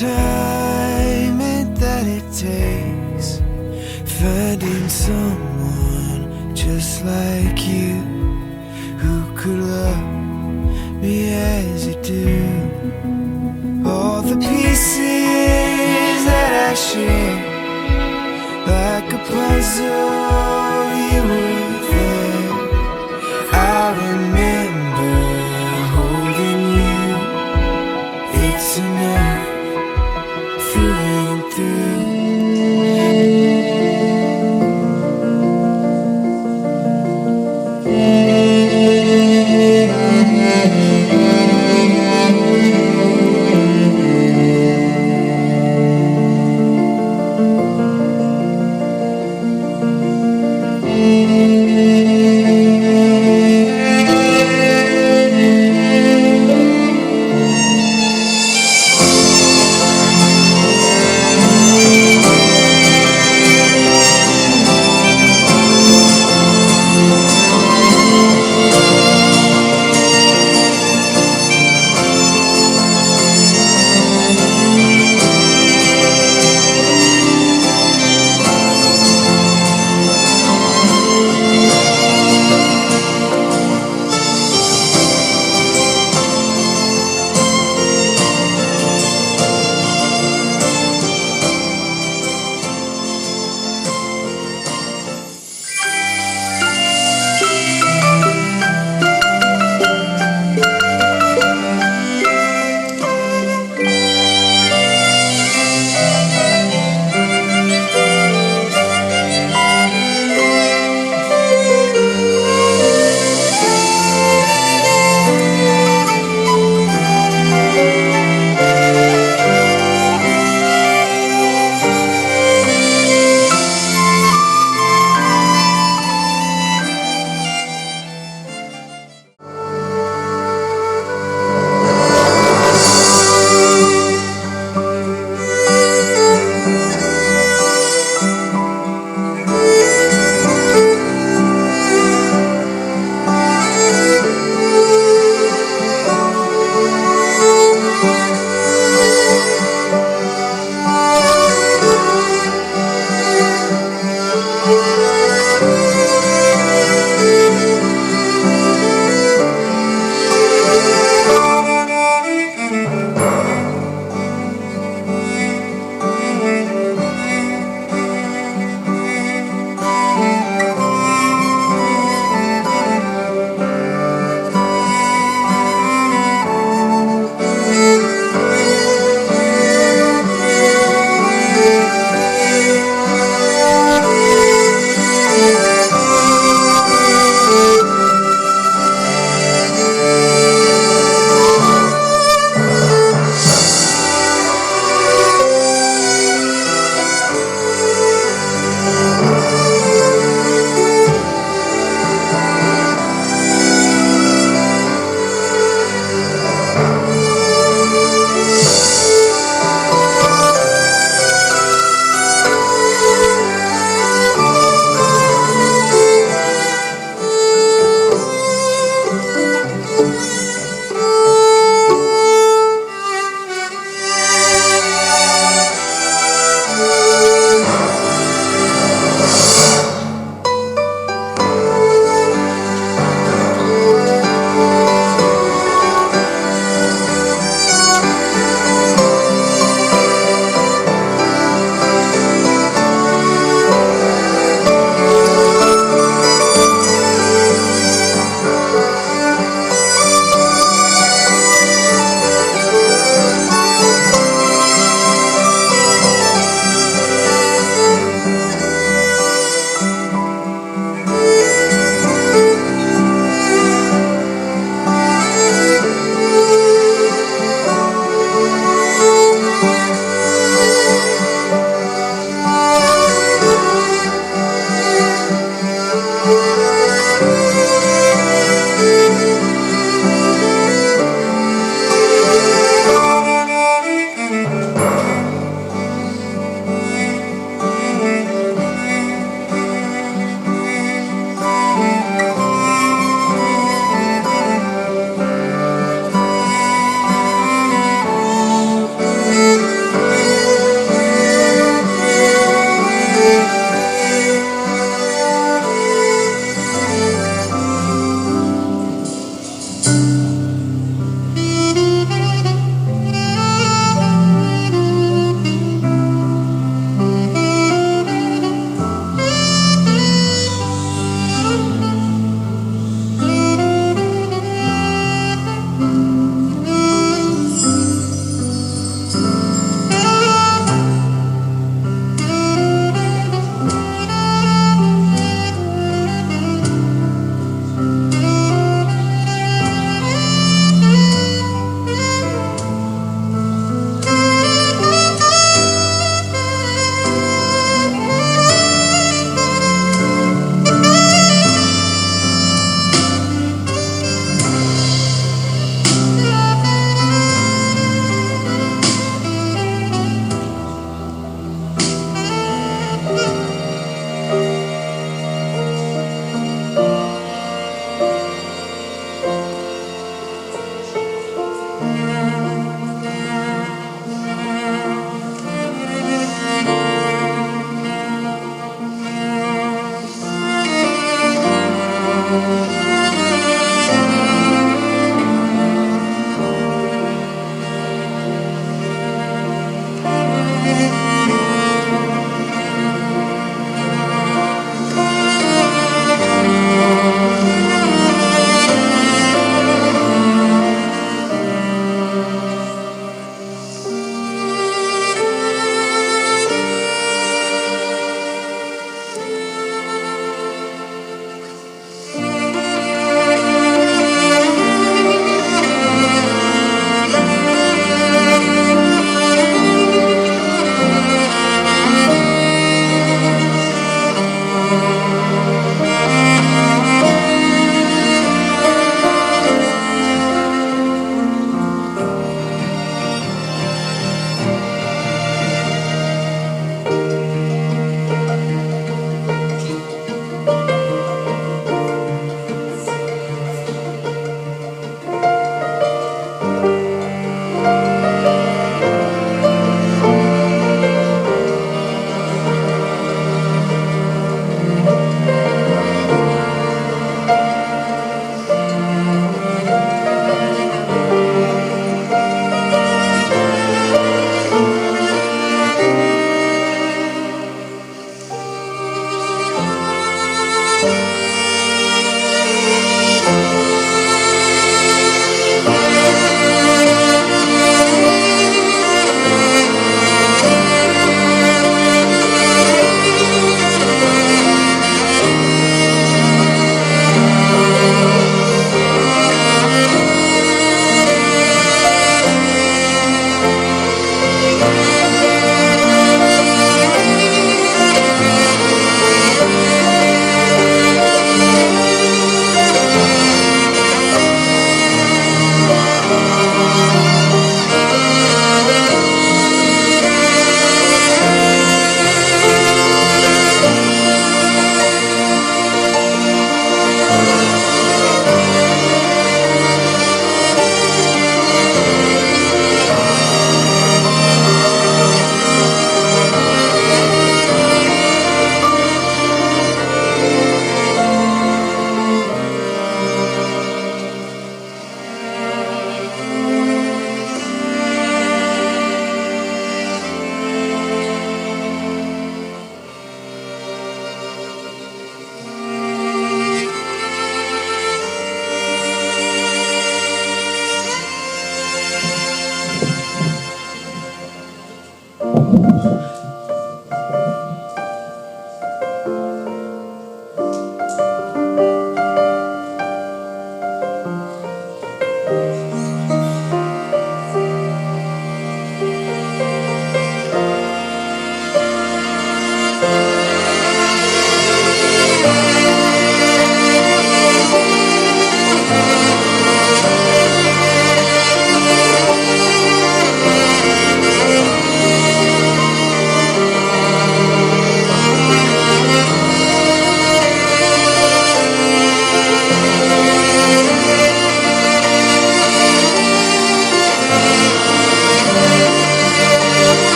time that it takes finding someone just like you who could love me as you do. All the pieces that I share, like a puzzle, you were there. I remember holding you. It's enough through and through.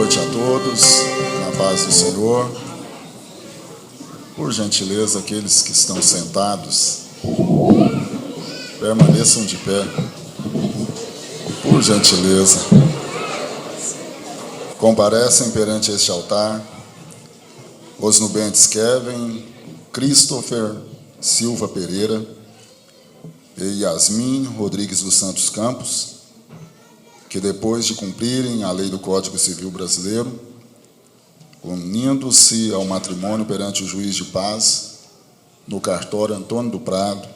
noite a todos, na paz do Senhor. Por gentileza, aqueles que estão sentados, permaneçam de pé. Por gentileza. Comparecem perante este altar os nubentes Kevin, Christopher Silva Pereira e Yasmin Rodrigues dos Santos Campos, que depois de cumprirem a lei do Código Civil Brasileiro, unindo-se ao matrimônio perante o juiz de paz, no cartório Antônio do Prado,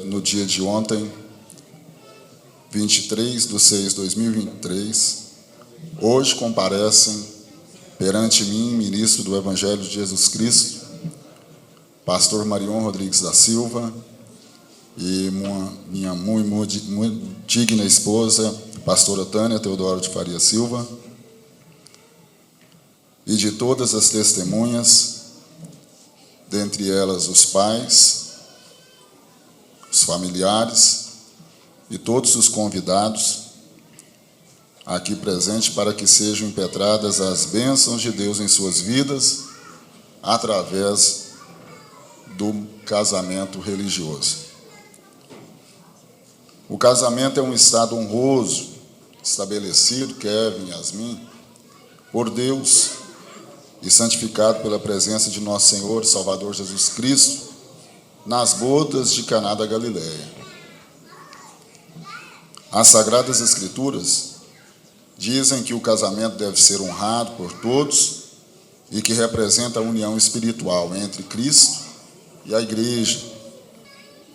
no dia de ontem, 23/6/2023, hoje comparecem perante mim, ministro do Evangelho de Jesus Cristo, pastor Marion Rodrigues da Silva, e minha muito digna esposa, pastora Tânia Teodoro de Faria Silva, e de todas as testemunhas, dentre elas os pais, os familiares e todos os convidados aqui presentes, para que sejam impetradas as bênçãos de Deus em suas vidas através do casamento religioso. O casamento é um estado honroso, estabelecido, Kevin, Yasmin, por Deus e santificado pela presença de nosso Senhor e Salvador Jesus Cristo nas bodas de Caná da Galileia. As Sagradas Escrituras dizem que o casamento deve ser honrado por todos e que representa a união espiritual entre Cristo e a Igreja.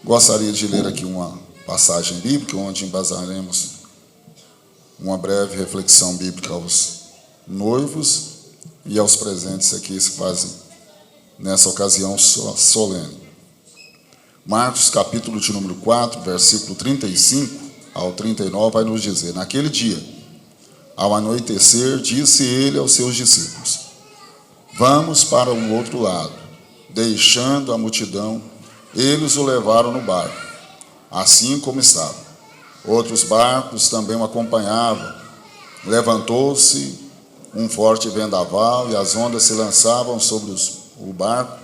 Gostaria de ler aqui uma passagem bíblica, onde embasaremos uma breve reflexão bíblica aos noivos e aos presentes aqui que se fazem nessa ocasião solene. Marcos, capítulo de número 4, versículo 35 ao 39, vai nos dizer: naquele dia, ao anoitecer, disse ele aos seus discípulos: vamos para o outro lado. Deixando a multidão, eles o levaram no barco, assim como estava. Outros barcos também o acompanhavam. Levantou-se um forte vendaval e as ondas se lançavam sobre o barco,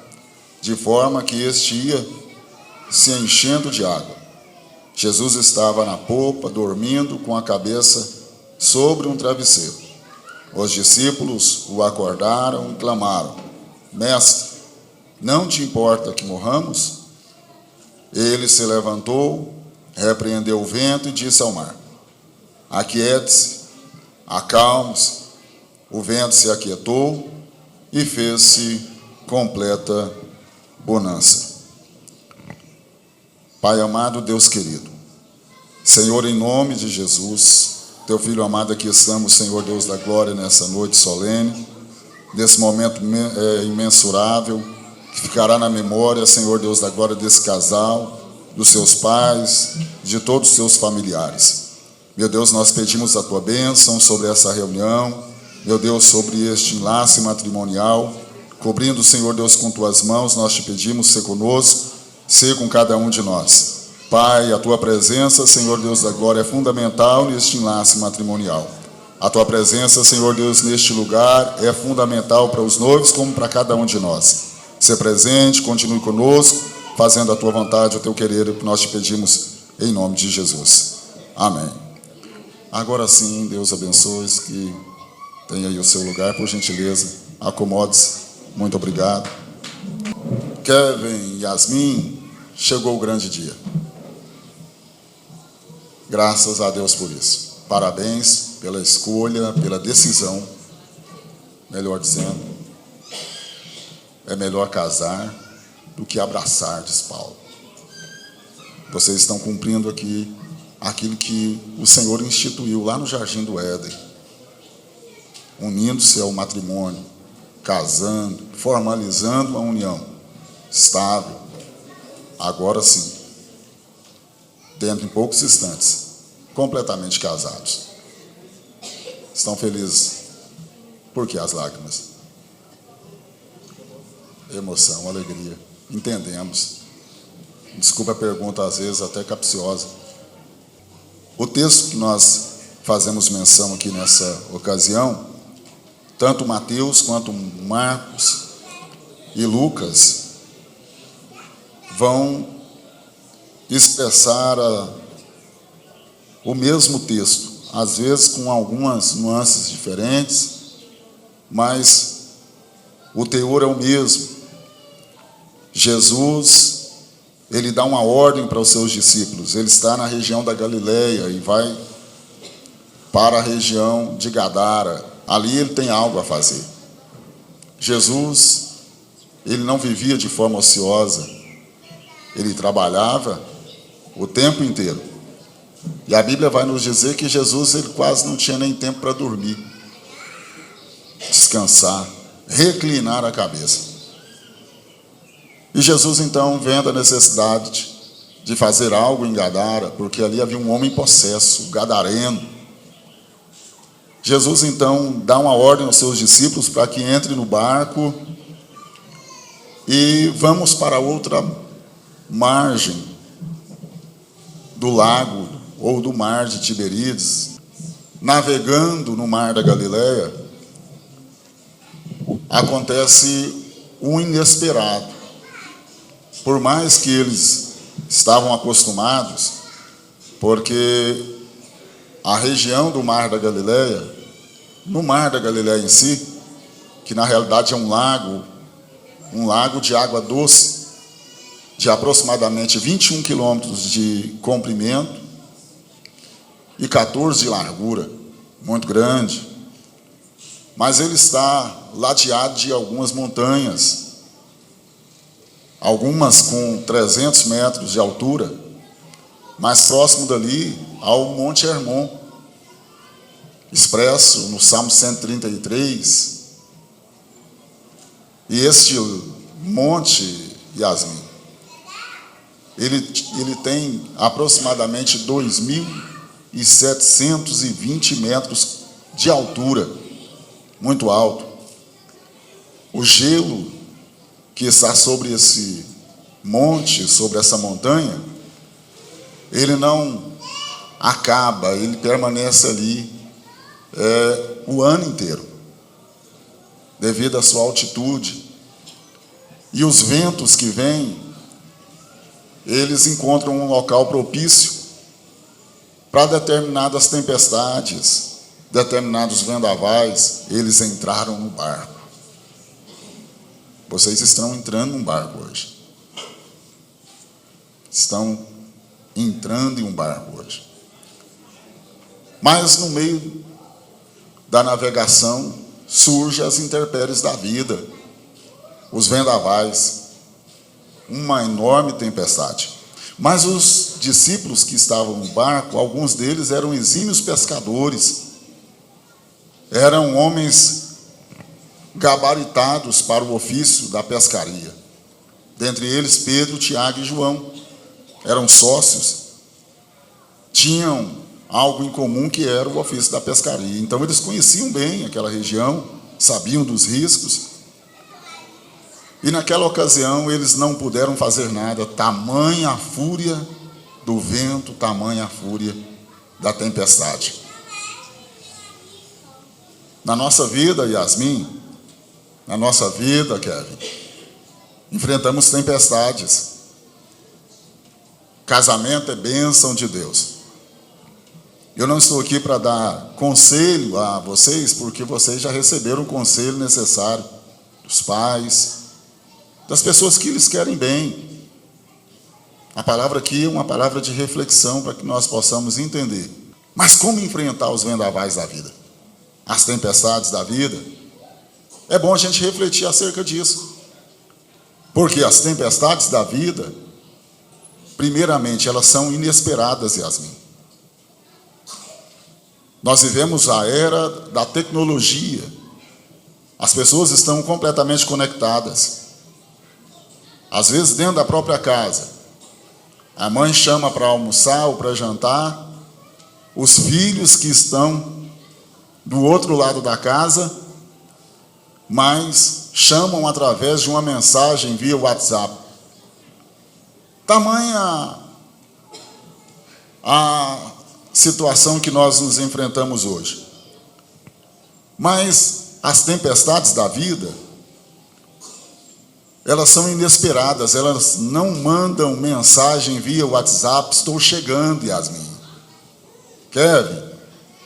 de forma que este ia se enchendo de água. Jesus estava na popa, dormindo com a cabeça sobre um travesseiro. Os discípulos o acordaram e clamaram: Mestre, não te importa que morramos? Ele se levantou, repreendeu o vento e disse ao mar: Aquiete-se, acalme-se. O vento se aquietou e fez-se completa bonança. Pai amado, Deus querido, Senhor, em nome de Jesus, Teu Filho amado, aqui estamos, Senhor Deus da glória, nessa noite solene, nesse momento imensurável, que ficará na memória, Senhor Deus da glória, desse casal, dos seus pais, de todos os seus familiares. Meu Deus, nós pedimos a Tua bênção sobre essa reunião, meu Deus, sobre este enlace matrimonial, cobrindo, Senhor Deus, com Tuas mãos, nós te pedimos, ser conosco, ser com cada um de nós. Pai, a Tua presença, Senhor Deus da glória, é fundamental neste enlace matrimonial. A Tua presença, Senhor Deus, neste lugar é fundamental para os noivos como para cada um de nós. Ser presente, continue conosco, fazendo a Tua vontade, o Teu querer, o que nós te pedimos, em nome de Jesus. Amém. Agora sim, Deus abençoe, que tenha aí o seu lugar, por gentileza, acomode-se. Muito obrigado. Kevin, Yasmin, chegou o grande dia. Graças a Deus por isso. Parabéns pela escolha, pela decisão. Melhor dizendo, é melhor casar do que abraçar, diz Paulo. Vocês estão cumprindo aqui aquilo que o Senhor instituiu lá no Jardim do Éden, unindo-se ao matrimônio, casando, formalizando uma união estável. Agora sim, dentro de poucos instantes, completamente casados. Estão felizes? Por que as lágrimas? Emoção, alegria. Entendemos. Desculpa a pergunta, às vezes até capciosa. O texto que nós fazemos menção aqui nessa ocasião, tanto Mateus quanto Marcos e Lucas vão expressar o mesmo texto, às vezes com algumas nuances diferentes, mas o teor é o mesmo. Jesus, ele dá uma ordem para os seus discípulos. Ele está na região da Galileia e vai para a região de Gadara. Ali ele tem algo a fazer. Jesus, ele não vivia de forma ociosa. Ele trabalhava o tempo inteiro. E a Bíblia vai nos dizer que Jesus, ele quase não tinha nem tempo para dormir, descansar, reclinar a cabeça. E Jesus, então, vendo a necessidade de fazer algo em Gadara, porque ali havia um homem possesso, gadareno. Jesus, então, dá uma ordem aos seus discípulos para que entrem no barco e vamos para outra margem do lago ou do mar de Tiberíades. Navegando no mar da Galileia, acontece o inesperado. Por mais que eles estavam acostumados, porque a região do Mar da Galileia, no Mar da Galileia em si, que na realidade é um lago de água doce, de aproximadamente 21 quilômetros de comprimento e 14 de largura, muito grande, mas ele está ladeado de algumas montanhas, algumas com 300 metros de altura, mais próximo dali ao Monte Hermon, expresso no Salmo 133. E este monte, Yasmin, ele tem aproximadamente 2.720 metros de altura, muito alto. O gelo que está sobre esse monte, sobre essa montanha, ele não acaba, ele permanece ali o ano inteiro, devido à sua altitude. E os ventos que vêm, eles encontram um local propício para determinadas tempestades, determinados vendavais. Eles entraram no barco. Vocês estão entrando num barco hoje. Estão entrando em um barco hoje. Mas no meio da navegação surgem as intempéries da vida, os vendavais, uma enorme tempestade. Mas os discípulos que estavam no barco, alguns deles eram exímios pescadores, eram homens gabaritados para o ofício da pescaria. Dentre eles, Pedro, Tiago e João. Eram sócios, tinham algo em comum, que era o ofício da pescaria. Então eles conheciam bem aquela região, sabiam dos riscos. E naquela ocasião eles não puderam fazer nada, tamanha a fúria do vento, tamanha a fúria da tempestade. Na nossa vida, Yasmin, na nossa vida, Kevin, enfrentamos tempestades. Casamento é bênção de Deus. Eu não estou aqui para dar conselho a vocês, porque vocês já receberam o conselho necessário dos pais, das pessoas que lhes querem bem. A palavra aqui é uma palavra de reflexão para que nós possamos entender. Mas como enfrentar os vendavais da vida? As tempestades da vida? É bom a gente refletir acerca disso. Porque as tempestades da vida, primeiramente, elas são inesperadas, Yasmin. Nós vivemos a era da tecnologia. As pessoas estão completamente conectadas. Às vezes, dentro da própria casa, a mãe chama para almoçar ou para jantar, os filhos que estão do outro lado da casa, mas chamam através de uma mensagem via WhatsApp. Tamanha a situação que nós nos enfrentamos hoje. Mas as tempestades da vida, elas são inesperadas, elas não mandam mensagem via WhatsApp: estou chegando, Yasmin. Kevin,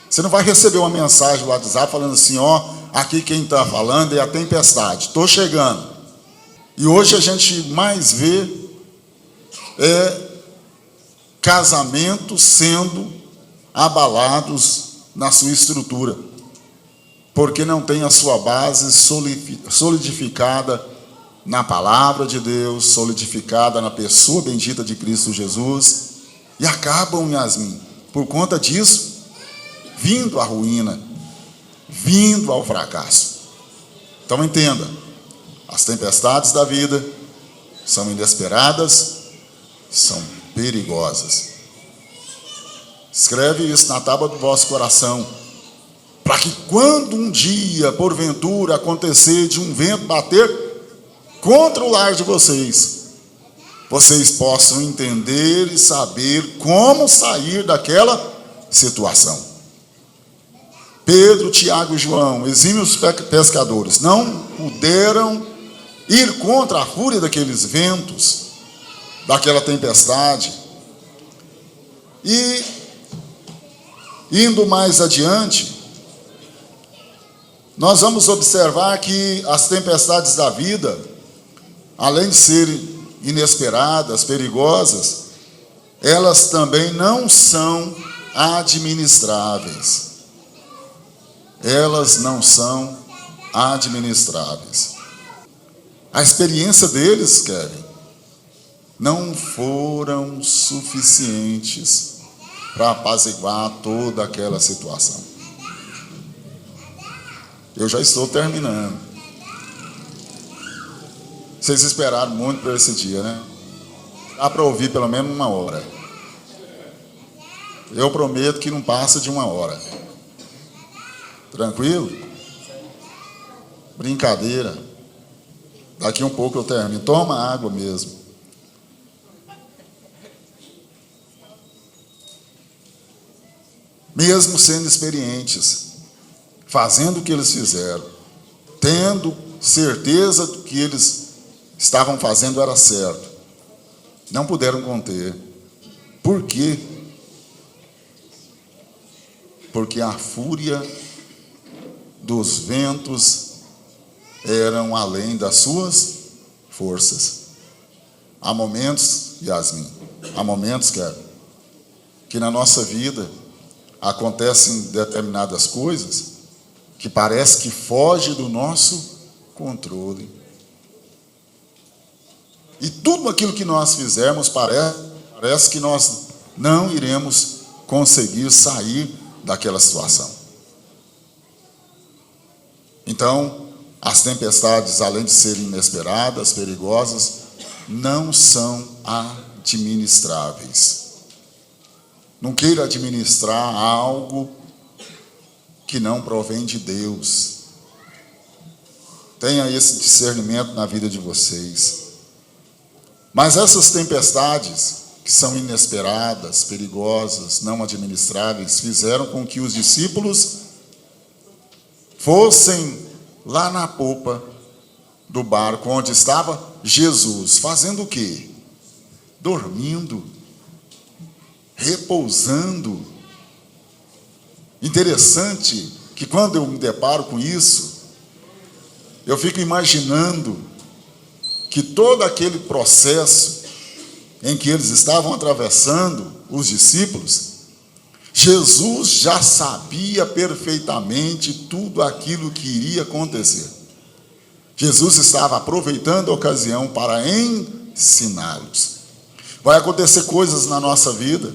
você não vai receber uma mensagem do WhatsApp falando assim: ó, aqui quem está falando é a tempestade, estou chegando. E hoje a gente mais vê casamentos sendo abalados na sua estrutura, porque não tem a sua base solidificada na palavra de Deus, solidificada na pessoa bendita de Cristo Jesus, e acabam, Yasmin, por conta disso, vindo à ruína, vindo ao fracasso. Então entenda, as tempestades da vida são inesperadas, são perigosas. Escreve isso na tábua do vosso coração, para que quando um dia, porventura, acontecer de um vento bater contra o lar de vocês, vocês possam entender e saber como sair daquela situação. Pedro, Tiago e João, exímios pescadores, não puderam ir contra a fúria daqueles ventos, daquela tempestade. E, indo mais adiante, nós vamos observar que as tempestades da vida, além de serem inesperadas, perigosas, elas também não são administráveis. Elas não são administráveis. A experiência deles, Kevin, não foram suficientes para apaziguar toda aquela situação. Eu já estou terminando. Vocês esperaram muito por esse dia, né? Dá para ouvir pelo menos 1 hora. Eu prometo que não passa de 1 hora. Tranquilo? Brincadeira. Daqui um pouco eu termino. Toma água mesmo. mesmo sendo experientes, fazendo o que eles fizeram, tendo certeza do que eles estavam fazendo era certo, não puderam conter. Por quê? Porque a fúria dos ventos eram além das suas forças. Há momentos, Yasmin, há momentos, que na nossa vida acontecem determinadas coisas que parece que foge do nosso controle. E tudo aquilo que nós fizermos parece que nós não iremos conseguir sair daquela situação. Então, as tempestades, além de serem inesperadas, perigosas, não são administráveis. Não queira administrar algo que não provém de Deus. Tenha esse discernimento na vida de vocês. Mas essas tempestades, que são inesperadas, perigosas, não administráveis, fizeram com que os discípulos fossem lá na popa do barco onde estava Jesus, fazendo o quê? Dormindo, repousando. Interessante que quando eu me deparo com isso, eu fico imaginando que todo aquele processo em que eles estavam atravessando, os discípulos, Jesus já sabia perfeitamente tudo aquilo que iria acontecer. Jesus estava aproveitando a ocasião para ensiná-los. Vai acontecer coisas na nossa vida,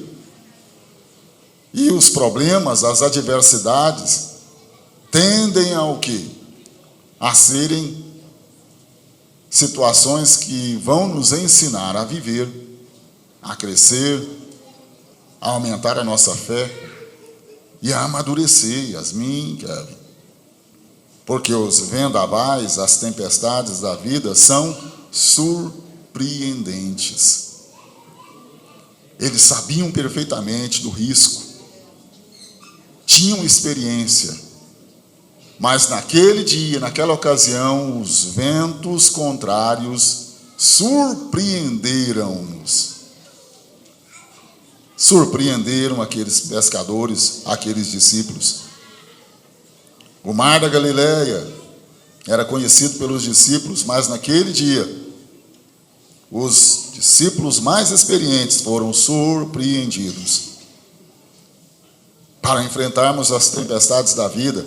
e os problemas, as adversidades, tendem ao quê? A serem situações que vão nos ensinar a viver, a crescer, a aumentar a nossa fé e a amadurecer, Yasmin, Kevin. Porque os vendavais, as tempestades da vida são surpreendentes. Eles sabiam perfeitamente do risco, tinham experiência, mas naquele dia, naquela ocasião, os ventos contrários surpreenderam-nos. Surpreenderam aqueles pescadores, aqueles discípulos. O mar da Galileia era conhecido pelos discípulos, mas naquele dia, os discípulos mais experientes foram surpreendidos. Para enfrentarmos as tempestades da vida,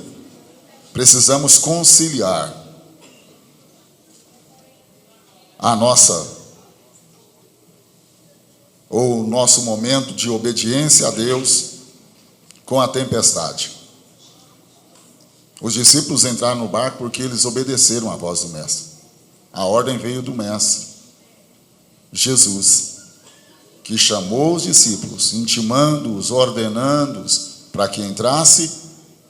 precisamos conciliar a o nosso momento de obediência a Deus com a tempestade. Os discípulos entraram no barco porque eles obedeceram à voz do Mestre. A ordem veio do Mestre, Jesus, que chamou os discípulos, intimando-os, ordenando-os para que entrasse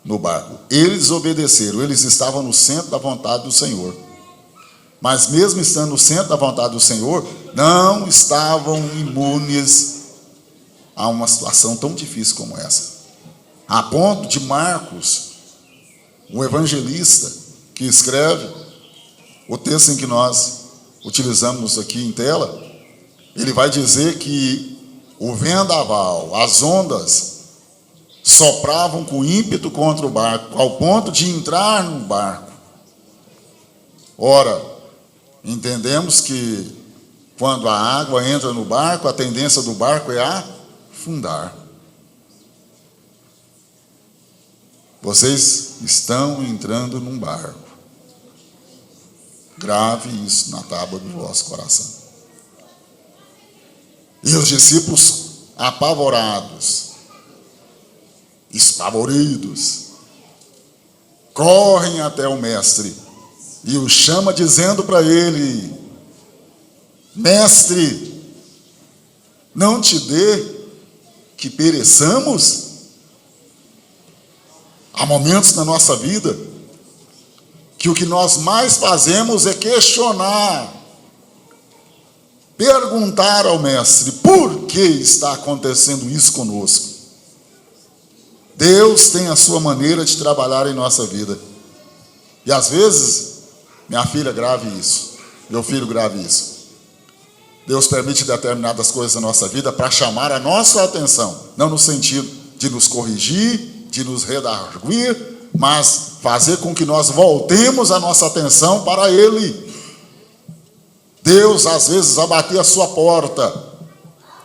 no barco. Eles obedeceram, eles estavam no centro da vontade do Senhor. Mas mesmo estando no centro da vontade do Senhor, não estavam imunes a uma situação tão difícil como essa. A ponto de Marcos, o evangelista que escreve o texto em que nós utilizamos aqui em tela, ele vai dizer que o vendaval, as ondas, sopravam com ímpeto contra o barco, ao ponto de entrar no barco. Ora, entendemos que quando a água entra no barco, a tendência do barco é afundar. Vocês estão entrando num barco. Grave isso na tábua do vosso coração. E os discípulos, apavorados, espavoridos, correm até o mestre e o chama dizendo para ele: Mestre, não te dê que pereçamos? Há momentos na nossa vida que o que nós mais fazemos é questionar, perguntar ao mestre: por que está acontecendo isso conosco? Deus tem a sua maneira de trabalhar em nossa vida. E às vezes, minha filha grave isso, meu filho grave isso. Deus permite determinadas coisas na nossa vida para chamar a nossa atenção, não no sentido de nos corrigir, de nos redarguir, mas fazer com que nós voltemos a nossa atenção para Ele. Deus às vezes vai bater a sua porta.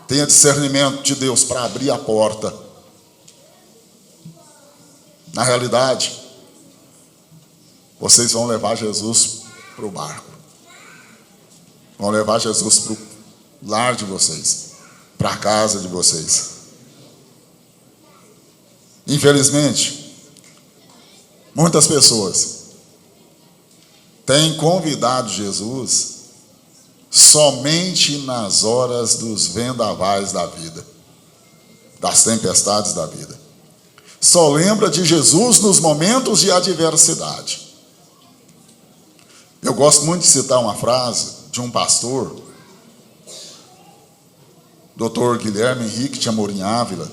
Tenha discernimento de Deus para abrir a porta. Na realidade, vocês vão levar Jesus para o barco. Vão levar Jesus para o lar de vocês, para a casa de vocês. Infelizmente, muitas pessoas têm convidado Jesus somente nas horas dos vendavais da vida, das tempestades da vida. Só lembra de Jesus nos momentos de adversidade. Eu gosto muito de citar uma frase de um pastor, Dr. Guilherme Henrique de Amorim Ávila.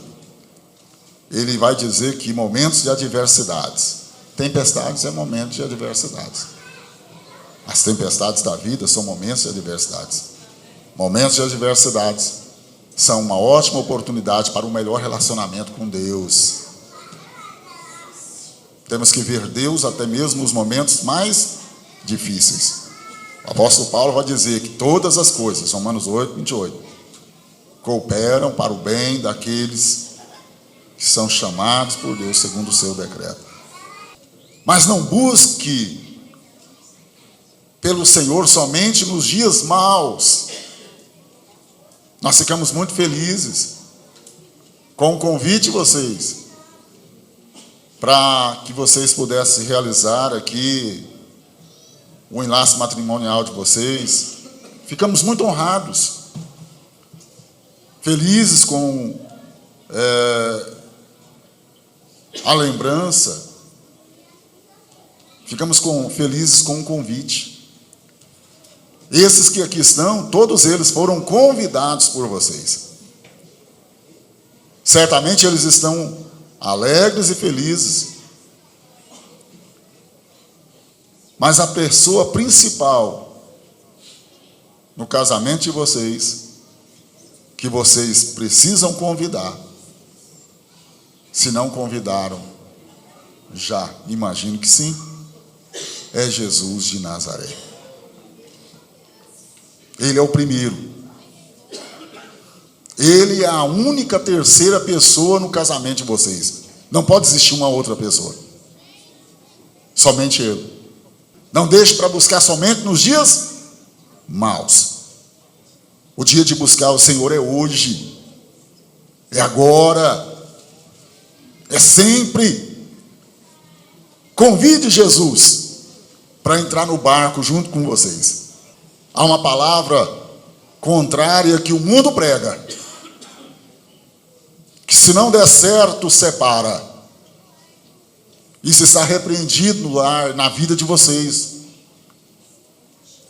Ele vai dizer que momentos de adversidades, tempestades é momento de adversidades. As tempestades da vida são momentos de adversidades. Momentos de adversidades são uma ótima oportunidade para um melhor relacionamento com Deus. Temos que ver Deus até mesmo nos momentos mais difíceis. O apóstolo Paulo vai dizer que todas as coisas, Romanos 8, 28, cooperam para o bem daqueles que são chamados por Deus segundo o seu decreto. Mas não busque pelo Senhor somente nos dias maus. Nós ficamos muito felizes com o convite de vocês para que vocês pudessem realizar aqui o enlace matrimonial de vocês. Ficamos muito honrados, felizes com a lembrança, ficamos felizes com o convite. Esses que aqui estão, todos eles foram convidados por vocês. Certamente eles estão alegres e felizes. Mas a pessoa principal no casamento de vocês, que vocês precisam convidar, se não convidaram, já imagino que sim, é Jesus de Nazaré. Ele é o primeiro. Ele é a única terceira pessoa no casamento de vocês. Não pode existir uma outra pessoa. Somente Ele. Não deixe para buscar somente nos dias maus. O dia de buscar o Senhor é hoje. É agora. É sempre. Convide Jesus para entrar no barco junto com vocês. Há uma palavra contrária que o mundo prega, que se não der certo, separa. Isso está repreendido no lar, na vida de vocês.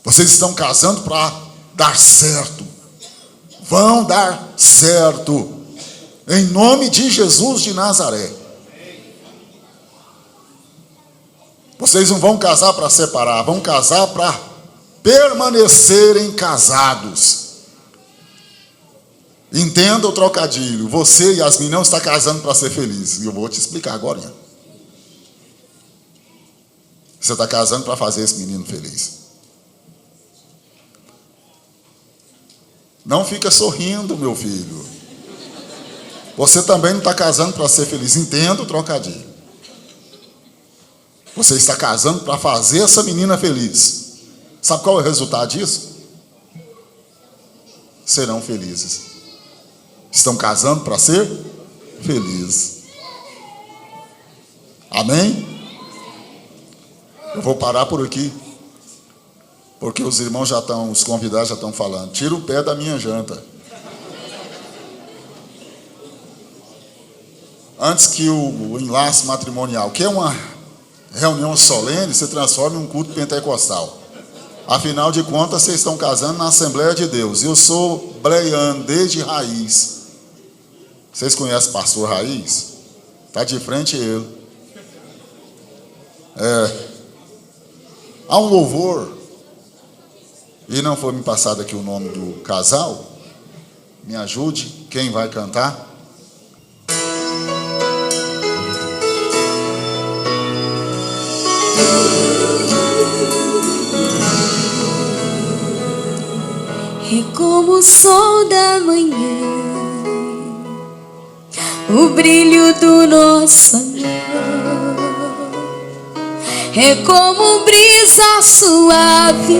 Vocês estão casando para dar certo. Vão dar certo. Em nome de Jesus de Nazaré. Vocês não vão casar para separar, vão casar para permanecerem casados. Entenda o trocadilho. Você, Yasmin, não está casando para ser feliz. E eu vou te explicar agora. Você está casando para fazer esse menino feliz. Não fica sorrindo, meu filho. Você também não está casando para ser feliz. Entenda o trocadilho. Você está casando para fazer essa menina feliz. Sabe qual é o resultado disso? Serão felizes. Estão casando para ser felizes. Amém? Eu vou parar por aqui, porque os irmãos já estão, os convidados já estão falando. Tira o pé da minha janta. Antes que o enlace matrimonial, que é uma reunião solene, se transforme em um culto pentecostal. Afinal de contas, vocês estão casando na Assembleia de Deus. Eu sou bleiano desde raiz. Vocês conhecem o pastor Raiz? Está de frente ele. Há um louvor, e não foi me passado aqui o nome do casal. Me ajude, quem vai cantar? É como o sol da manhã, o brilho do nosso amor. É como brisa suave,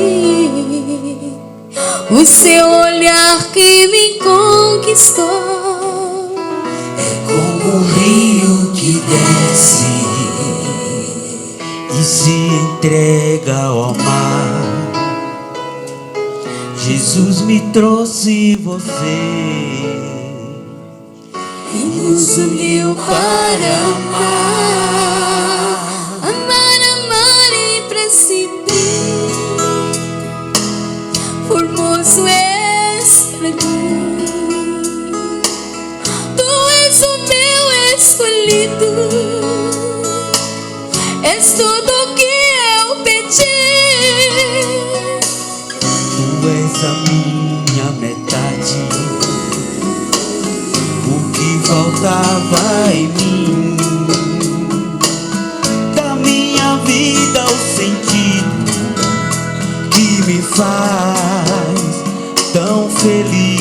o seu olhar que me conquistou. É como um rio que desce e se entrega ao mar. Jesus me trouxe você e nos uniu para amar. Amar, amar e pra sempre. Formoso és pra mim. Tu és o meu escolhido. És tudo que eu pedi. Tu és a minha metade, o que faltava em mim. Da minha vida o sentido que me faz tão feliz.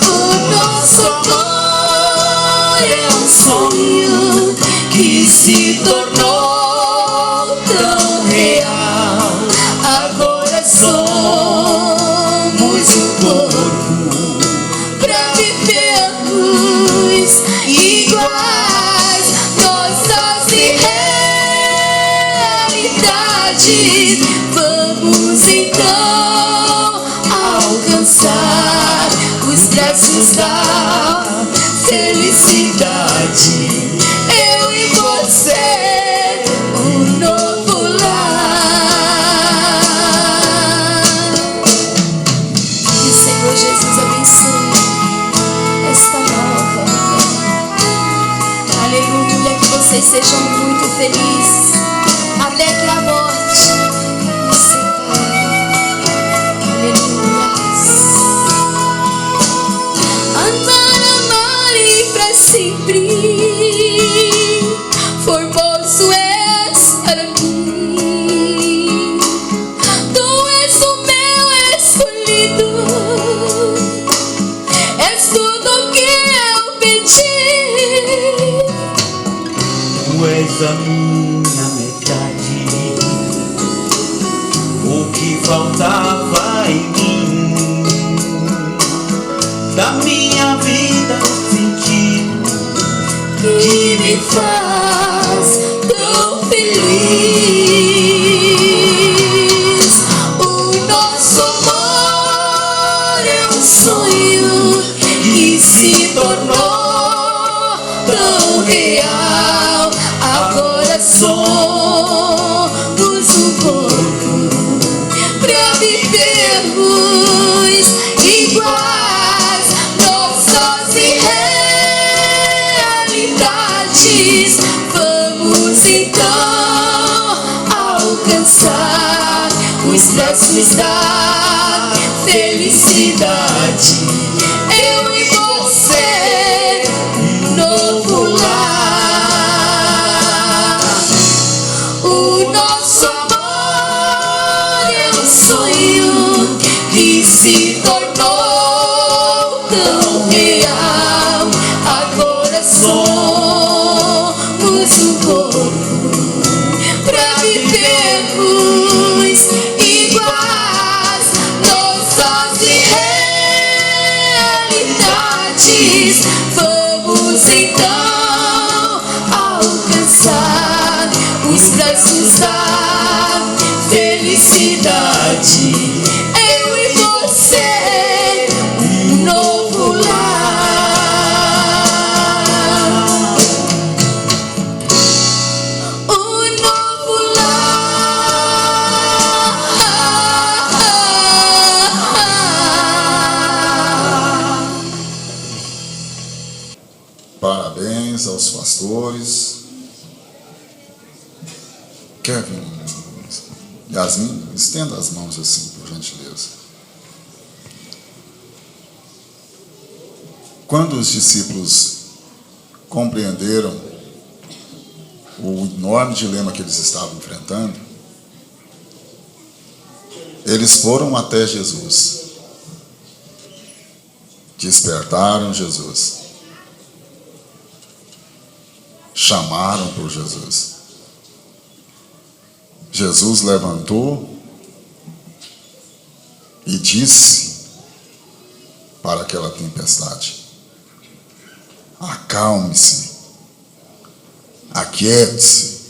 O nosso amor é um sonho que se tornou tão real. Agora somos um corpo pra vivermos iguais. Nossas irrealidades vamos então alcançar os braços da felicidade. Eu e você, um novo lar. Que o Senhor Jesus abençoe esta nova manhã. Aleluia, que vocês sejam muito felizes até que a morte nos separe. Aleluia. Amar, amar e pra sempre. Formoso és para mim. Tu és o meu escolhido. És tudo que eu pedi. Tu és a minha metade, o que faltava em mim. Da minha vida o sentido Que me faz tão feliz. O nosso amor é um sonho que se tornou tão real. Agora somos um corpo pra vivermos iguais. Nossas irrealidades vamos então alcançar os braços da felicidade. Eu e você, um novo lar. O nosso amor é um sonho que se tornou tão real. Agora somos um corpo pra vivermos iguais. Nossas irrealidades vamos então alcançar os braços da felicidade. Eu e você, um novo lar. Um novo lar. Parabéns aos pastores. Kevin, Yasmin, estenda as mãos assim, por gentileza. Quando os discípulos compreenderam o enorme dilema que eles estavam enfrentando, eles foram até Jesus, despertaram Jesus, chamaram por Jesus. Jesus levantou e disse para aquela tempestade: acalme-se, aquiete-se.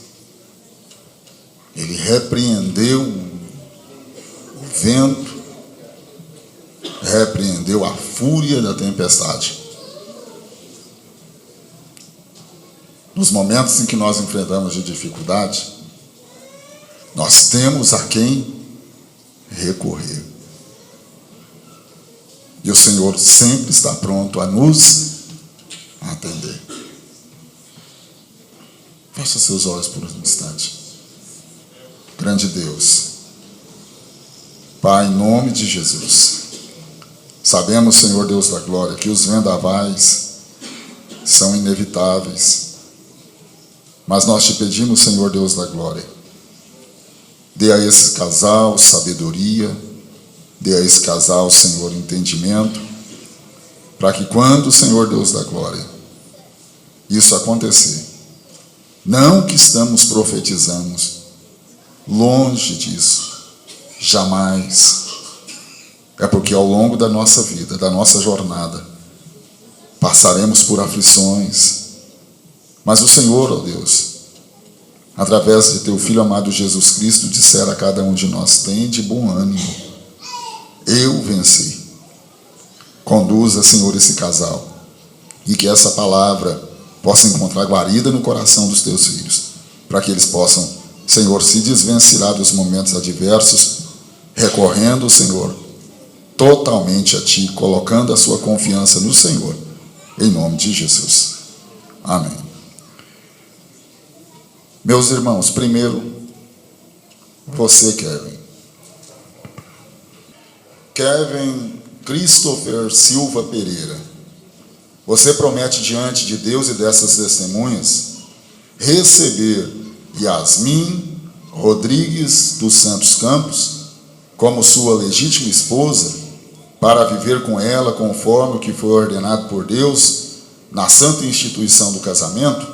Ele repreendeu o vento, repreendeu a fúria da tempestade. Nos momentos em que nós enfrentamos de dificuldade, nós temos a quem recorrer. E o Senhor sempre está pronto a nos atender. Feche seus olhos por um instante. Grande Deus, Pai, em nome de Jesus, sabemos, Senhor Deus da glória, que os vendavais são inevitáveis, mas nós te pedimos, Senhor Deus da glória, dê a esse casal sabedoria, dê a esse casal, Senhor, entendimento, para que quando, Senhor Deus da glória, isso acontecer, não que estamos profetizando, longe disso, jamais, é porque ao longo da nossa vida, da nossa jornada, passaremos por aflições, mas o Senhor, ó Deus, através de teu Filho amado Jesus Cristo, dissera a cada um de nós: tem de bom ânimo, eu venci. Conduza, Senhor, esse casal, e que essa palavra possa encontrar guarida no coração dos teus filhos, para que eles possam, Senhor, se desvencilhar dos momentos adversos, recorrendo, Senhor, totalmente a Ti, colocando a sua confiança no Senhor, em nome de Jesus. Amém. Meus irmãos, primeiro, você, Kevin Christopher Silva Pereira, você promete diante de Deus e dessas testemunhas receber Yasmin Rodrigues dos Santos Campos como sua legítima esposa, para viver com ela conforme o que foi ordenado por Deus na santa instituição do casamento?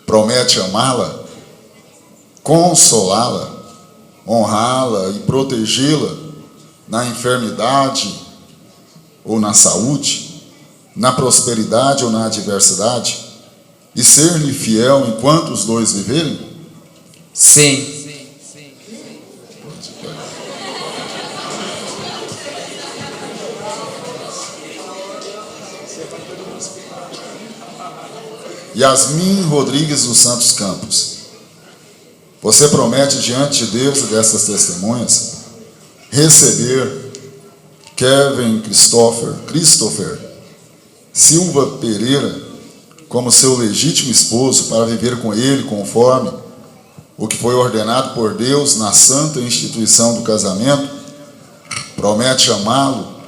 Promete amá-la, consolá-la, honrá-la e protegê-la na enfermidade ou na saúde, na prosperidade ou na adversidade, e ser-lhe fiel enquanto os dois viverem? Sim. Yasmin Rodrigues dos Santos Campos, você promete diante de Deus e dessas testemunhas receber Kevin Christopher Silva Pereira como seu legítimo esposo, para viver com ele conforme o que foi ordenado por Deus na santa instituição do casamento? Promete amá-lo,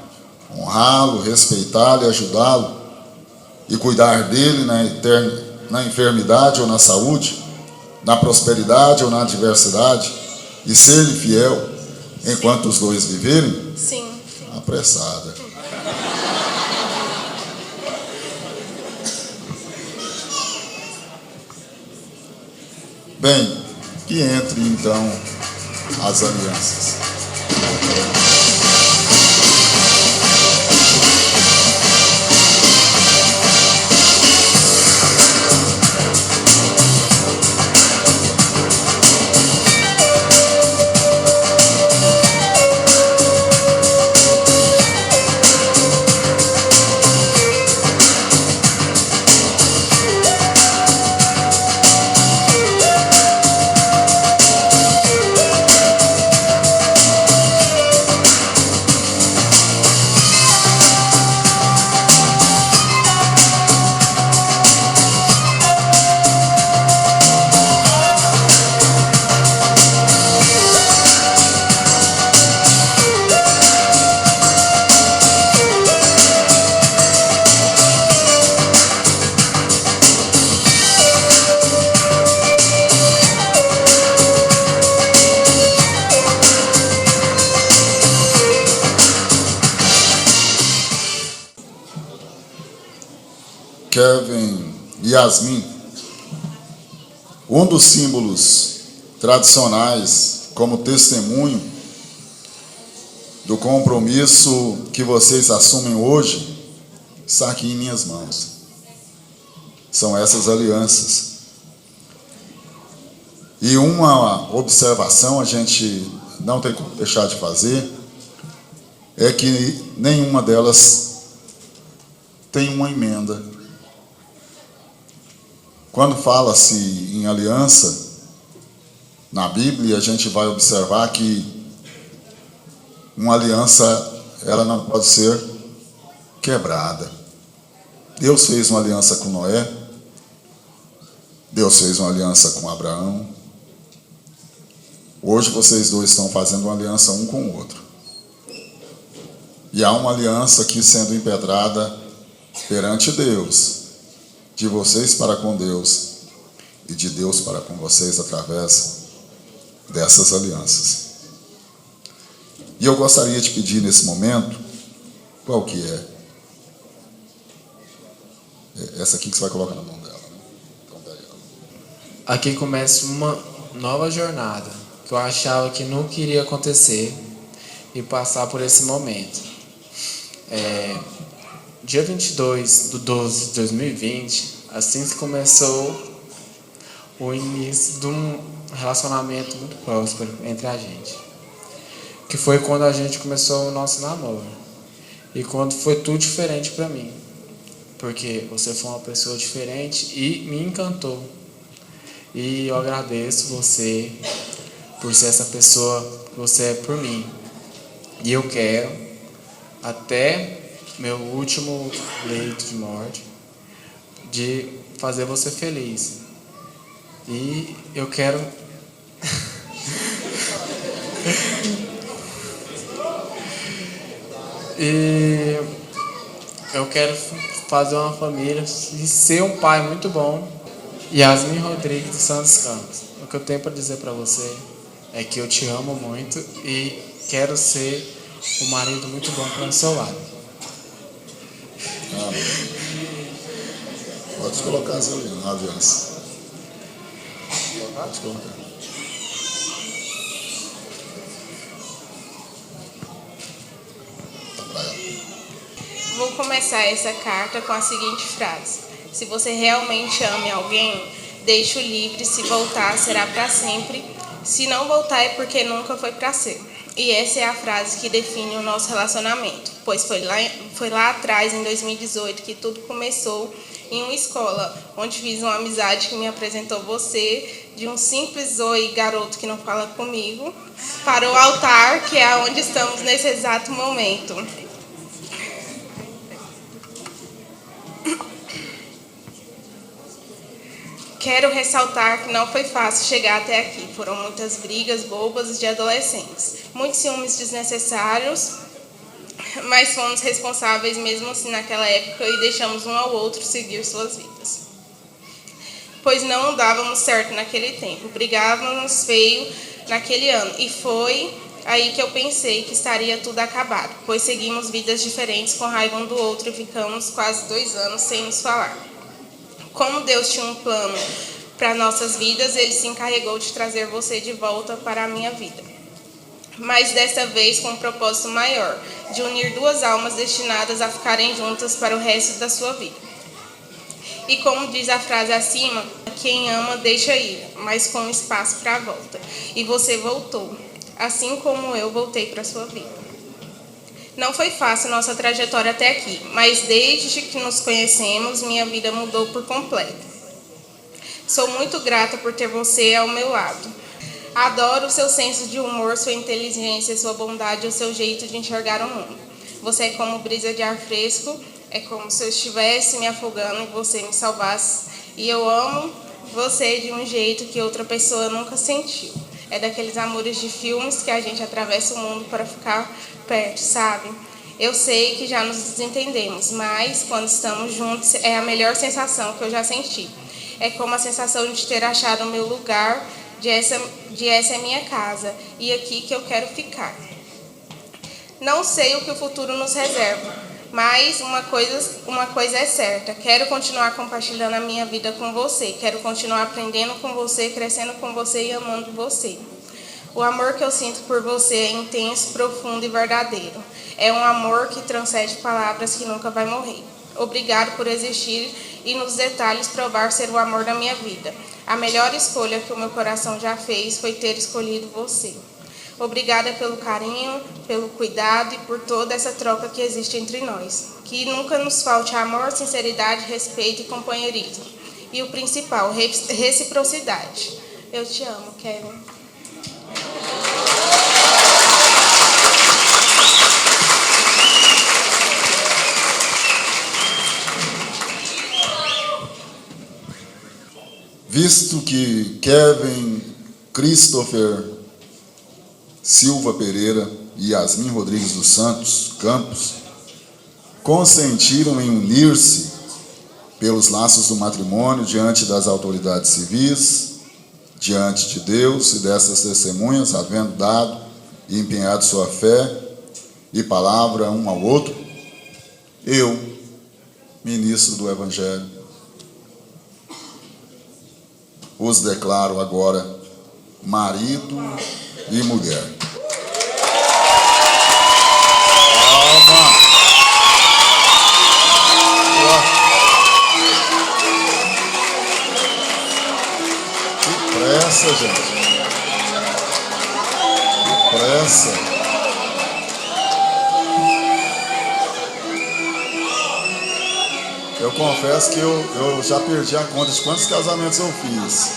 honrá-lo, respeitá-lo e ajudá-lo, e cuidar dele na enfermidade ou na saúde, na prosperidade ou na adversidade, e ser-lhe fiel enquanto os dois viverem? Sim. Apressada. Bem, que entre então as alianças. Kevin e Yasmin, um dos símbolos tradicionais como testemunho do compromisso que vocês assumem hoje está aqui em minhas mãos. São essas alianças. E uma observação a gente não tem como deixar de fazer, é que nenhuma delas tem uma emenda. Quando fala-se em aliança, na Bíblia, a gente vai observar que uma aliança, ela não pode ser quebrada. Deus fez uma aliança com Noé, Deus fez uma aliança com Abraão. Hoje vocês dois estão fazendo uma aliança um com o outro. E há uma aliança aqui sendo impetrada perante Deus, de vocês para com Deus e de Deus para com vocês através dessas alianças. E eu gostaria de pedir nesse momento, qual que é? Essa aqui que você vai colocar na mão dela, né? Então pega ela. Aqui começa uma nova jornada que eu achava que nunca iria acontecer e passar por esse momento. Dia 22/12 de 2020, assim se começou o início de um relacionamento muito próspero entre a gente. Que foi quando a gente começou o nosso namoro. E quando foi tudo diferente para mim. Porque você foi uma pessoa diferente e me encantou. E eu agradeço você por ser essa pessoa que você é por mim. E eu quero, até meu último leito de morte, de fazer você feliz. E eu quero... E eu quero fazer uma família e ser um pai muito bom. Yasmin Rodrigues dos Santos Campos. O que eu tenho para dizer para você é que eu te amo muito e quero ser um marido muito bom para o seu lado. Pode colocar as alianças. Pode colocar. Vou começar essa carta com a seguinte frase: se você realmente ama alguém, deixe-o livre. Se voltar, será para sempre. Se não voltar, é porque nunca foi para ser. E essa é a frase que define o nosso relacionamento, pois foi lá atrás, em 2018, que tudo começou em uma escola, onde fiz uma amizade que me apresentou você, de um simples oi garoto que não fala comigo, para o altar, que é onde estamos nesse exato momento. Quero ressaltar que não foi fácil chegar até aqui. Foram muitas brigas bobas de adolescentes, muitos ciúmes desnecessários, mas fomos responsáveis mesmo assim naquela época e deixamos um ao outro seguir suas vidas. Pois não dávamos certo naquele tempo, brigávamos feio naquele ano e foi aí que eu pensei que estaria tudo acabado, pois seguimos vidas diferentes com raiva um do outro e ficamos quase 2 anos sem nos falar. Como Deus tinha um plano para nossas vidas, Ele se encarregou de trazer você de volta para a minha vida. Mas desta vez com um propósito maior, de unir 2 almas destinadas a ficarem juntas para o resto da sua vida. E como diz a frase acima, quem ama deixa ir, mas com espaço para a volta. E você voltou, assim como eu voltei para a sua vida. Não foi fácil nossa trajetória até aqui, mas desde que nos conhecemos, minha vida mudou por completo. Sou muito grata por ter você ao meu lado. Adoro o seu senso de humor, sua inteligência, sua bondade e o seu jeito de enxergar o mundo. Você é como brisa de ar fresco, é como se eu estivesse me afogando e você me salvasse. E eu amo você de um jeito que outra pessoa nunca sentiu. É daqueles amores de filmes que a gente atravessa o mundo para ficar perto, sabe? Eu sei que já nos desentendemos, mas quando estamos juntos é a melhor sensação que eu já senti. É como a sensação de ter achado o meu lugar, de essa é minha casa e aqui que eu quero ficar. Não sei o que o futuro nos reserva, Mas uma coisa é certa, quero continuar compartilhando a minha vida com você, quero continuar aprendendo com você, crescendo com você e amando você. O amor que eu sinto por você é intenso, profundo e verdadeiro. É um amor que transcende palavras que nunca vai morrer. Obrigado por existir e nos detalhes provar ser o amor da minha vida. A melhor escolha que o meu coração já fez foi ter escolhido você. Obrigada pelo carinho, pelo cuidado e por toda essa troca que existe entre nós. Que nunca nos falte amor, sinceridade, respeito e companheirismo. E o principal, reciprocidade. Eu te amo, Kevin. Visto que Kevin Christopher Silva Pereira e Yasmin Rodrigues dos Santos Campos consentiram em unir-se pelos laços do matrimônio diante das autoridades civis, diante de Deus e dessas testemunhas, havendo dado e empenhado sua fé e palavra um ao outro, eu, ministro do Evangelho, os declaro agora marido e mulher. Calma. Que pressa, gente. Que pressa. Eu confesso que eu já perdi a conta de quantos casamentos eu fiz.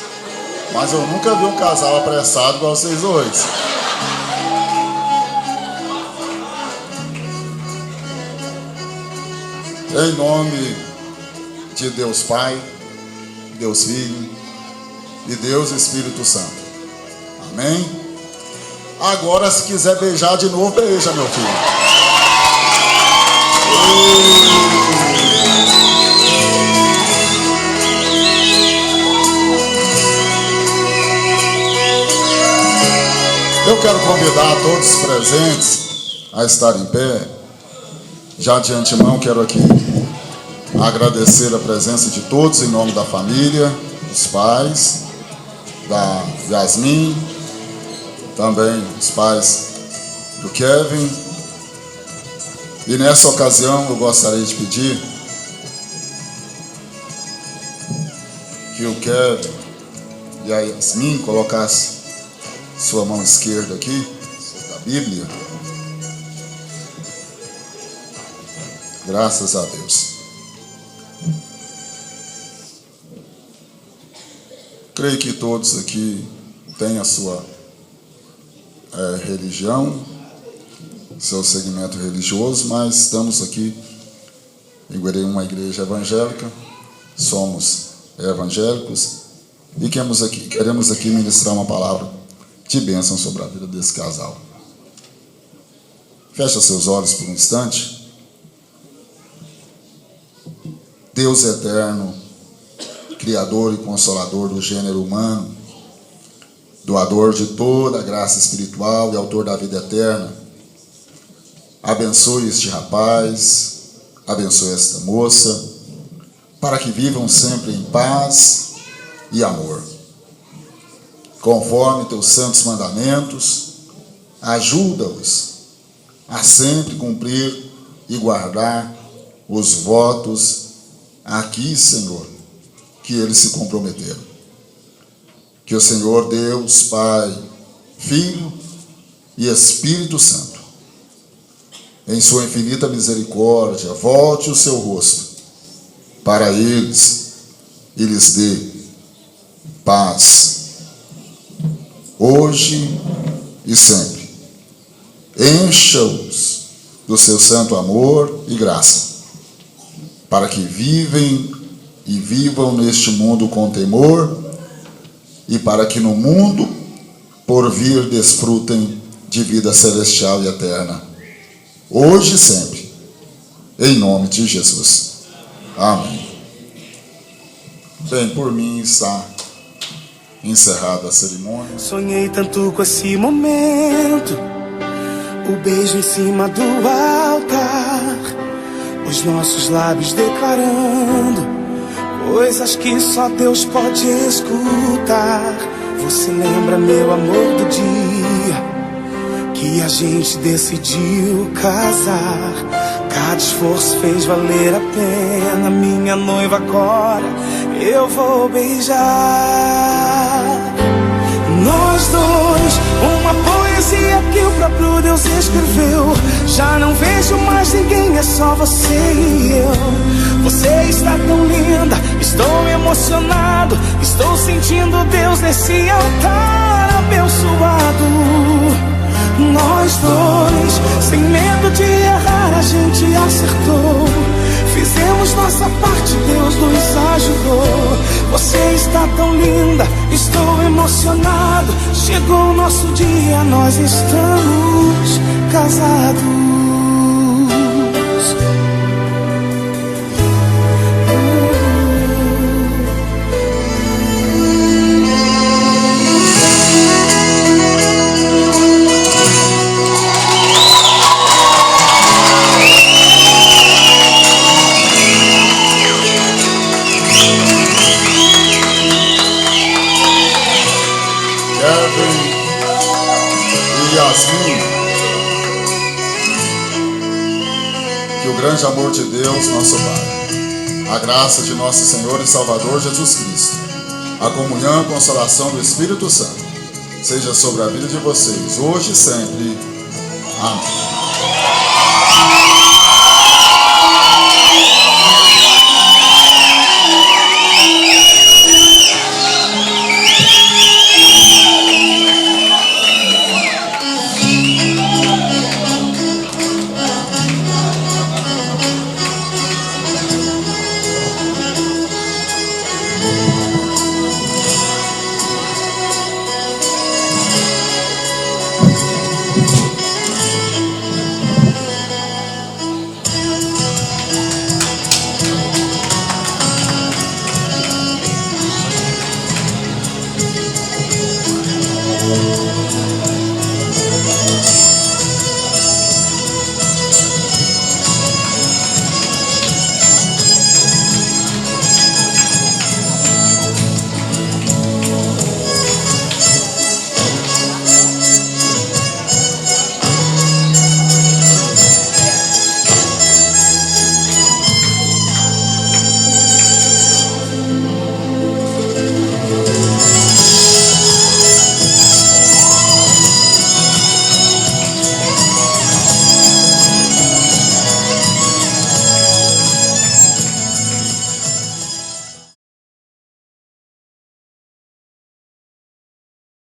Mas eu nunca vi um casal apressado igual vocês dois. Em nome de Deus Pai, Deus Filho e Deus Espírito Santo. Amém? Agora, se quiser beijar de novo, beija, meu filho. Eu quero convidar todos os presentes a estar em pé. Já de antemão quero aqui agradecer a presença de todos em nome da família, dos pais, da Yasmin, também os pais do Kevin. E nessa ocasião eu gostaria de pedir que o Kevin e a Yasmin colocassem sua mão esquerda aqui, da Bíblia. Graças a Deus. Creio que todos aqui têm a sua religião, seu segmento religioso, mas estamos aqui em uma igreja evangélica, somos evangélicos e queremos aqui ministrar uma palavra de bênção sobre a vida desse casal. Fecha seus olhos por um instante. Deus eterno, Criador e Consolador do gênero humano, doador de toda a graça espiritual e autor da vida eterna, abençoe este rapaz, abençoe esta moça, para que vivam sempre em paz e amor. Conforme teus santos mandamentos, ajuda-os a sempre cumprir e guardar os votos aqui, Senhor, que eles se comprometeram. Que o Senhor Deus, Pai, Filho e Espírito Santo, em sua infinita misericórdia, volte o seu rosto para eles e lhes dê paz, hoje e sempre. Encha-os do seu santo amor e graça, para que vivam neste mundo com temor, e para que no mundo por vir desfrutem de vida celestial e eterna, hoje e sempre, em nome de Jesus. Amém. Bem, por mim está encerrada a cerimônia. Sonhei tanto com esse momento, o beijo em cima do altar, os nossos lábios declarando coisas que só Deus pode escutar. Você lembra, meu amor, do dia que a gente decidiu casar? Cada esforço fez valer a pena. Minha noiva, agora eu vou beijar. Nós dois, uma poesia que o próprio Deus escreveu. Já não vejo mais ninguém, é só você e eu. Você está tão linda, estou emocionado. Estou sentindo Deus nesse altar abençoado. Nós dois, sem medo de errar, a gente acertou. Fizemos nossa parte, Deus nos ajudou. Você está tão linda, estou emocionado. Chegou o nosso dia, nós estamos casados. Que o grande amor de Deus, nosso Pai, a graça de nosso Senhor e Salvador Jesus Cristo, a comunhão e consolação do Espírito Santo, seja sobre a vida de vocês, hoje e sempre. Amém.